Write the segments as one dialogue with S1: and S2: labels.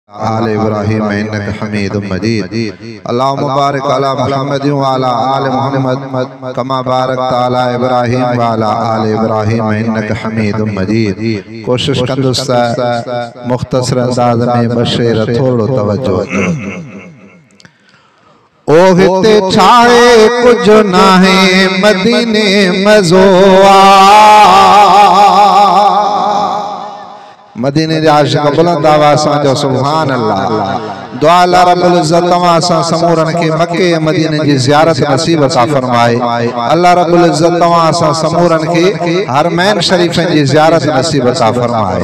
S1: आले इब्राहिम इन्नका हमीदुम मजीद। अल्लाहुम्मा बारिक अला मुहम्मद व अला आले मुहम्मद कमा बारकता अला इब्राहिम व अला आले इब्राहिम इन्नका हमीदुम मजीद। कोशिश कर दोस्त मुख्तसर अंदाज में बशेर थोड़ो तवज्जो। ओ हिते छाए कुछ नाहे मदीने मज़ोआ मदीने जे आशिक़ बुलंद आवाज़ सां जो सुभान अल्लाह। दुआ अल्लाह रब्बुल इज़्ज़त तव्हां सां समूरन खे मक्के ऐं मदीने जी ज़ियारत नसीब अता फरमाए। अल्लाह रब्बुल इज़्ज़त तव्हां सां समूरन खे हरमैन शरीफ़नि जी ज़ियारत नसीब अता फरमाए।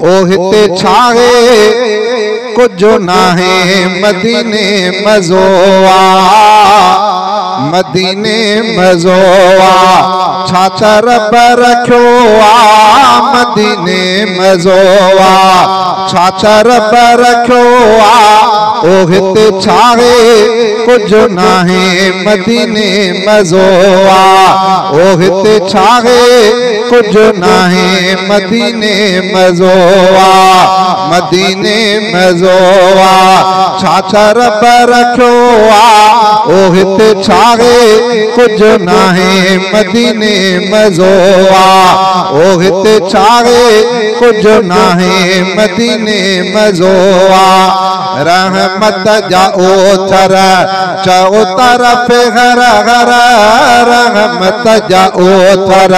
S1: ओ हिते छाए कुछ नाहे मदीने मज़ोआ मदीने मज़ोआ छातर पर रखो आ मदीने मज़ोआ छातर पर रखो आ। ओ हिते छाए कुछ नाहे मदीने मज़ोआ ओ हिते छाए कुछ नाहे मदीने मज़ोआ मदीने मज़ोआ छातर पर रखो आ। ओ हिते छाए कुछ नाहे मदीने मज़ोआ ओ हिते छाए कुछ नाहे मदीने मज़ोआ। रहमत जा ओथर चओ तरफ घर घर रहमत जा ओथर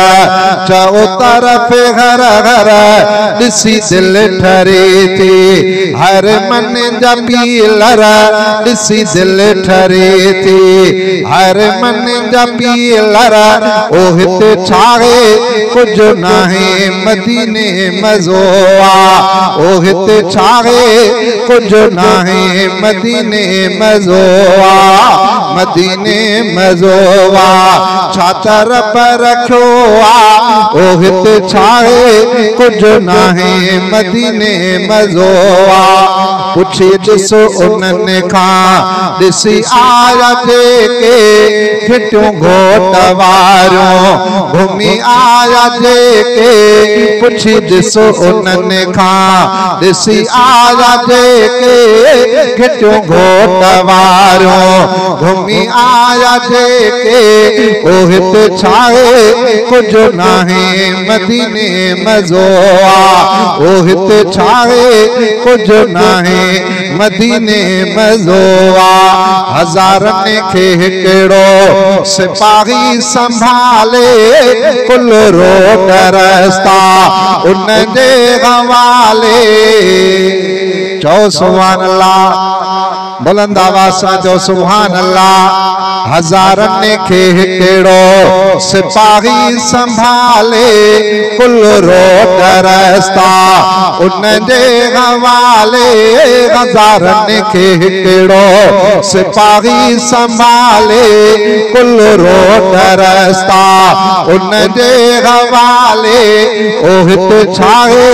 S1: चओ तरफ घर घर ॾिसी दिलि ठरे थी हर मन जा पीलर ॾिसी दिलि ठरे थी हर मन जा पीलर। ओ हिते छाए कुछ नाहे मदीने मज़ोआ ओ हिते छाए कुछ नाहे मदीने मज़ोआ मदीने मज़ोआ छातर पर रखो आ। ओ हिते छाए कुछ नाहे मदीने मज़ोआ। पुछी ॾिसो उन्हनि खां ॾिसी आया जेके खिटियूं घोट वारियूं घुमी आया जेके पुछी ॾिसो उन्हनि खां ॾिसी आया जेके खिटियूं घोट वारियूं घुमी आया जेके। ओ हिते छाए कुछ नाहे मदीने मज़ोआ ओ हिते छाए कुछ नाहे मदीने मज़ोआ। हज़ारनि खे हिकिड़ो सिपाही संभाले कुल रोड रस्ता उन जे हवाले। चओ सुभान अल्लाह बुलंद आवाज़ सां चओ सुभान अल्लाह। हज़ारनि खे हिकिड़ो सिपाही संभाले कुल रोड रस्ता उन जे हवाले। हज़ारनि खे हिकिड़ो सिपाही संभाले कुल रोड रस्ता उन जे हवाले। ओ हिते छाए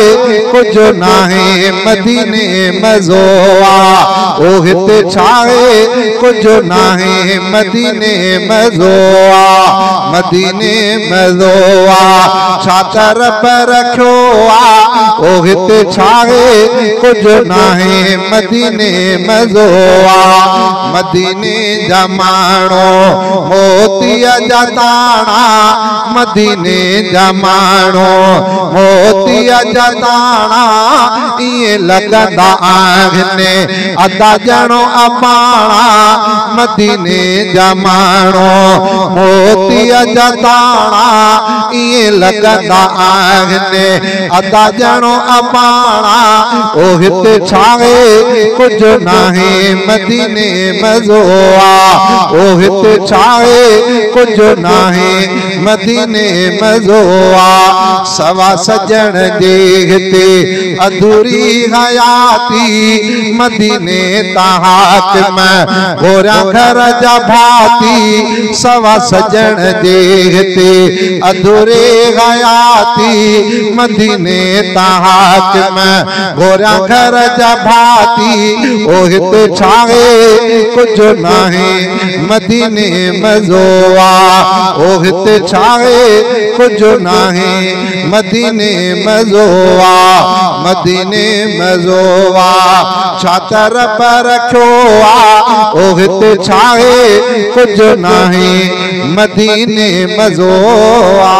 S1: कुछ नाहे मदीने मज़ोआ ओ हिते छाए कुछ नाहे मदीने मज़ोआ मदीने मज़ोआ छातर पर रखो आ। ओ हिते छाए कुछ नाहे मदीने मज़ोआ। मदीने जा माण्हू मोतीअ जा दाणा मदीने जा माण्हू मोतीअ जा दाणा इएं लॻंदा आहिनि अदा ॼणो अबाणा। मदीने जा माण्हू मोतीअ जा दाणा इएं लॻंदा आहिनि अदा ॼणो अबाणा। ओ हिते छाए कुछ नाहे मदीने मज़ोआ ओ हिते छाए कुछ नाहे मदीने मज़ोआ। सवा सजण जे हिते अधूरी हयाती मदीने ता हाकिम गोरा घर जा भाती। सवा सजण जे हिते अधूरे हयाती मदीने ता हाकिम गोरा घर जा भाती। ओ हिते छाए कुछ नाहे मदीने मज़ोआ ओ हिते छाए कुछ नाही मदीने मज़ोआ मदीने मज़ोआ छातर पर रखो ओहिते छाए कुछ नाही मदीने मज़ोआ